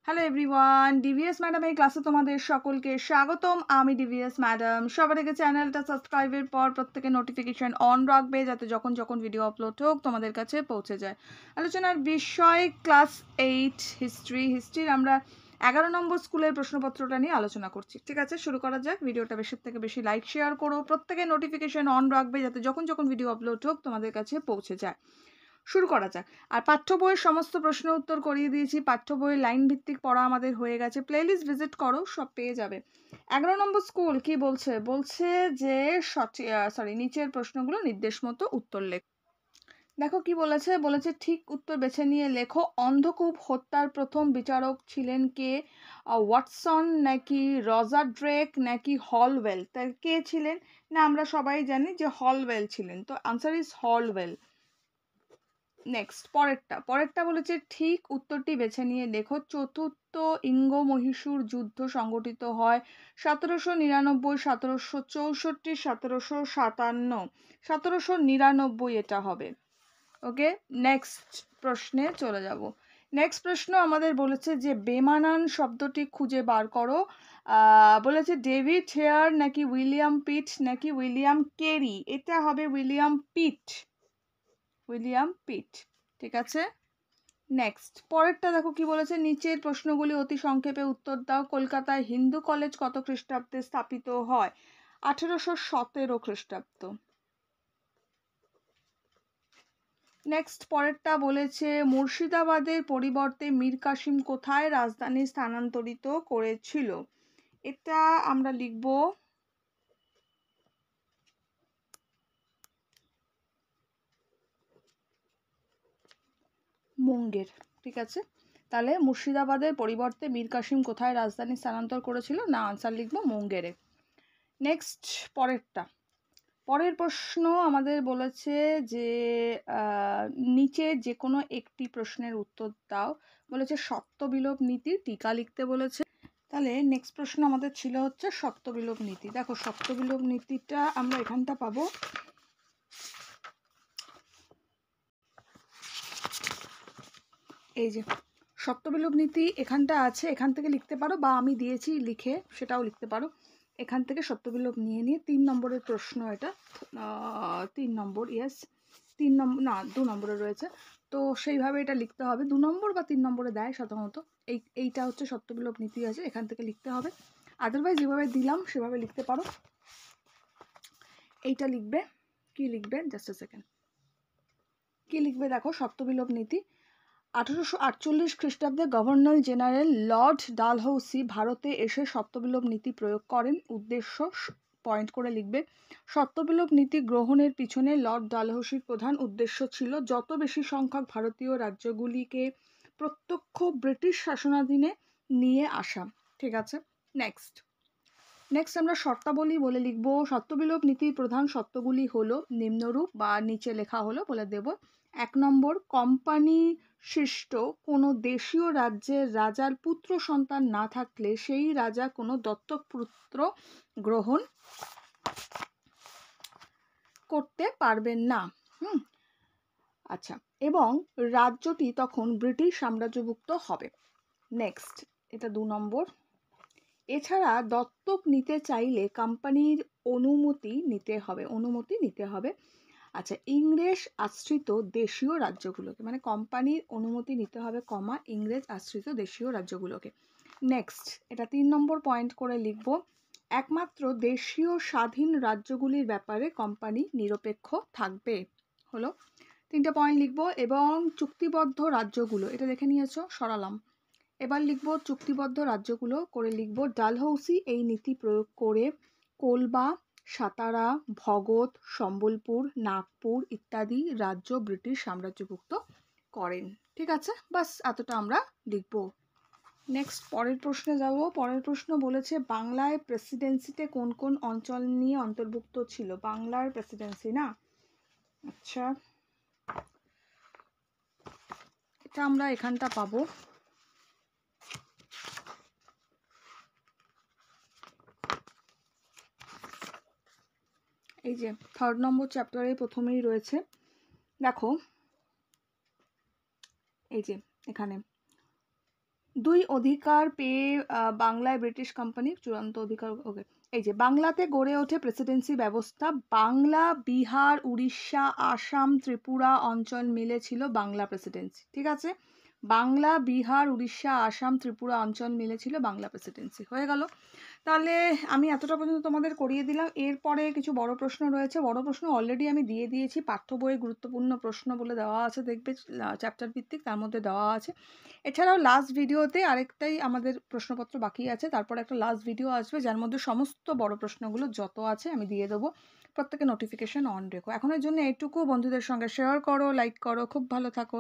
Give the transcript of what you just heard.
Hello everyone, DVS madam এই ক্লাসে তোমাদের সকলকে স্বাগতম। আমি ডিভিএস ম্যাডাম। সবার আগে চ্যানেলটা সাবস্ক্রাইবের পর প্রত্যেকে নোটিফিকেশন অন রাখবে, যাতে যখন যখন ভিডিও আপলোড হোক তোমাদের কাছে পৌঁছে যায়। আলোচনার বিষয় ক্লাস 8 হিস্ট্রির আমরা 11 নম্বর স্কুলের প্রশ্নপত্রটা নিয়ে আলোচনা করছি। ঠিক আছে, শুরু করা যাক। ভিডিওটা বেশি থেকে বেশি লাইক শেয়ার করো, প্রত্যেকে নোটিফিকেশন অন রাখবে, যাতে যখন যখন ভিডিও আপলোড হোক তোমাদের কাছে পৌঁছে যায়। শুরু করা যাক। আর পাঠ্য বইয়ের সমস্ত প্রশ্ন উত্তর করিয়ে দিয়েছি। পাঠ্য বইয়ের লাইন ভিত্তিক পড়া আমাদের হয়ে গেছে। প্লেলিস্ট ভিজিট করো, সব পেয়ে যাবে। 11 নম্বর স্কুল কি বলছে? বলছে যে নিচের প্রশ্নগুলো নির্দেশ মতো উত্তর লেখ। দেখো কি বলেছে। বলেছে ঠিক উত্তর বেছে নিয়ে লেখো। অন্ধকূপ হত্যার প্রথম বিচারক ছিলেন কে? ওয়াটসন নাকি রজার ড্রেক নাকি হলওয়েল? তার কে ছিলেন? না, আমরা সবাই জানি যে হলওয়েল ছিলেন। তো আনসার ইজ হলওয়েল। নেক্সট পরেরটা বলেছে ঠিক উত্তরটি বেছে নিয়ে লেখো। চতুর্থ ইঙ্গ মহীশূর যুদ্ধ সংগঠিত হয় 1799, 1764, 1757। 1799 এটা হবে। ওকে, নেক্সট প্রশ্নে চলে যাব। নেক্সট প্রশ্ন আমাদের বলেছে যে বেমানান শব্দটি খুঁজে বার করো। বলেছে ডেভিড হেয়ার নাকি উইলিয়াম পিট নাকি উইলিয়াম কেরি? এটা হবে উইলিয়াম পিট। ঠিক আছে। নেক্সট পরেরটা দেখো কি বলেছে। নিচের প্রশ্নগুলি অতি সংক্ষেপে উত্তর দাও। কলকাতায় হিন্দু কলেজ কত খ্রিস্টাব্দে স্থাপিত হয়? 1817 খ্রিস্টাব্দ। নেক্সট পরেরটা বলেছে মুর্শিদাবাদের পরিবর্তে মীর কাসিম কোথায় রাজধানী স্থানান্তরিত করেছিল? এটা আমরা লিখব মুঙ্গের। ঠিক আছে, তাহলে মুর্শিদাবাদের পরিবর্তে মীর কাসিম কোথায় রাজধানী স্থানান্তর করেছিল? না, আনসার লিখবো মুঙ্গেরে। নেক্সট পরের প্রশ্ন আমাদের বলেছে যে নিচে যে কোনো একটি প্রশ্নের উত্তর দাও। বলেছে সত্যবিলোপ নীতি টিকা লিখতে বলেছে। তাহলে নেক্সট প্রশ্ন আমাদের ছিল হচ্ছে সত্যবিলোপ নীতি। দেখো সত্যবিলোপ নীতিটা আমরা এখানটা পাবো। এই যে সত্যবিলোপ নীতি এখানটা আছে, এখান থেকে লিখতে পারো, বা আমি দিয়েছি লিখে সেটাও লিখতে পারো। এখান থেকে সত্যবিলোপ নিয়ে 3 নম্বরের প্রশ্ন এটা। 3 নম্বর, ইয়েস 3 নম্বর না 2 নম্বরে রয়েছে। তো সেইভাবে এটা লিখতে হবে। 2 নম্বর বা 3 নম্বরে দেয় সাধারণত। এইটা হচ্ছে সত্যবিলোপ নীতি আছে, এখান থেকে লিখতে হবে। আদারওয়াইজ যেভাবে দিলাম সেভাবে লিখতে পারো। এইটা লিখবে, কি লিখবে জাস্ট আ সেকেন্ড, কি লিখবে দেখো। সত্যবিলোপ নীতি 1848 খ্রিস্টাব্দে গভর্নর জেনারেল লর্ড ডালহৌসি ভারতে এসে সত্যবিলোপ নীতি প্রয়োগ করেন। উদ্দেশ্য পয়েন্ট করে লিখবে। সত্যবিলোপ নীতি গ্রহণের পিছনে লর্ড ডালহৌসির প্রধান উদ্দেশ্য ছিল যত বেশি সংখ্যক ভারতীয় রাজ্যগুলিকে প্রত্যক্ষ ব্রিটিশ শাসনাধীনে নিয়ে আসা। ঠিক আছে, নেক্সট আমরা শর্তাবলী বলে লিখব। সত্যবিলোপ নীতির প্রধান শর্তগুলি হলো নিম্নরূপ, বা নিচে লেখা হলো বলে দেব। 1 নম্বর, কোম্পানি সৃষ্ট কোনো দেশীয় রাজ্যের রাজার পুত্র সন্তান না থাকলে সেই রাজা কোনো দত্তক পুত্র গ্রহণ করতে পারবেন না। আচ্ছা, এবং রাজ্যটি তখন ব্রিটিশ সাম্রাজ্যভুক্ত হবে। নেক্সট, এটা 2 নম্বর। এছাড়া দত্তক নিতে চাইলে কোম্পানির অনুমতি নিতে হবে। আচ্ছা, ইংরেজ আশ্রিত দেশীয় রাজ্যগুলোকে, মানে কোম্পানির অনুমতি নিতে হবে, ইংরেজ আশ্রিত দেশীয় রাজ্যগুলোকে। নেক্সট, এটা 3 নম্বর পয়েন্ট করে লিখব। একমাত্র দেশীয় স্বাধীন রাজ্যগুলির ব্যাপারে কোম্পানি নিরপেক্ষ থাকবে। হলো 3টে পয়েন্ট লিখব। এবং চুক্তিবদ্ধ রাজ্যগুলো, এটা দেখে নিয়েছো, সরালাম। এবার লিখব চুক্তিবদ্ধ রাজ্যগুলো করে লিখব ডালহৌসি এই নীতি প্রয়োগ করে কোলবা, সাতারা, ভগত, সম্বলপুর, নাগপুর ইত্যাদি রাজ্য ব্রিটিশ সাম্রাজ্যভুক্ত করেন। ঠিক আছে, বাস এতটা আমরা লিখব। নেক্সট পরের প্রশ্নে যাব। পরের প্রশ্ন বলেছে বাংলায় প্রেসিডেন্সিতে কোন কোন অঞ্চল নিয়ে অন্তর্ভুক্ত ছিল? বাংলার প্রেসিডেন্সি না, আচ্ছা এটা আমরা এখানটা পাবো। এই যে 3rd নম্বর চ্যাপ্টারে প্রথমেই রয়েছে, দেখো এই যে এখানে দুই অধিকার পেয়ে বাংলায় ব্রিটিশ কোম্পানির চূড়ান্ত অধিকার। ওকে, এই যে বাংলাতে গড়ে ওঠে প্রেসিডেন্সি ব্যবস্থা। বাংলা, বিহার, উড়িষ্যা, আসাম, ত্রিপুরা অঞ্চল মিলে ছিল বাংলা প্রেসিডেন্সি। ঠিক আছে, বাংলা, বিহার, উড়িষ্যা, আসাম, ত্রিপুরা অঞ্চল মিলে ছিল বাংলা প্রেসিডেন্সি। হয়ে গেল। তাহলে আমি এতটা পর্যন্ত তোমাদের করিয়ে দিলাম। এরপরে কিছু বড় প্রশ্ন রয়েছে। বড় প্রশ্ন অলরেডি আমি দিয়ে দিয়েছি, পাঠ্য বইয়ে গুরুত্বপূর্ণ প্রশ্ন বলে দেওয়া আছে, দেখবে চ্যাপ্টার ভিত্তিক, তার মধ্যে দেওয়া আছে। এছাড়াও লাস্ট ভিডিওতে আরেকটাই আমাদের প্রশ্নপত্র বাকি আছে, তারপর একটা লাস্ট ভিডিও আসবে যার মধ্যে সমস্ত বড় প্রশ্নগুলো যত আছে আমি দিয়ে দেবো। প্রত্যেকে নোটিফিকেশন অন রেখো। এখনের জন্য এইটুকু, বন্ধুদের সঙ্গে শেয়ার করো, লাইক করো, খুব ভালো থাকো।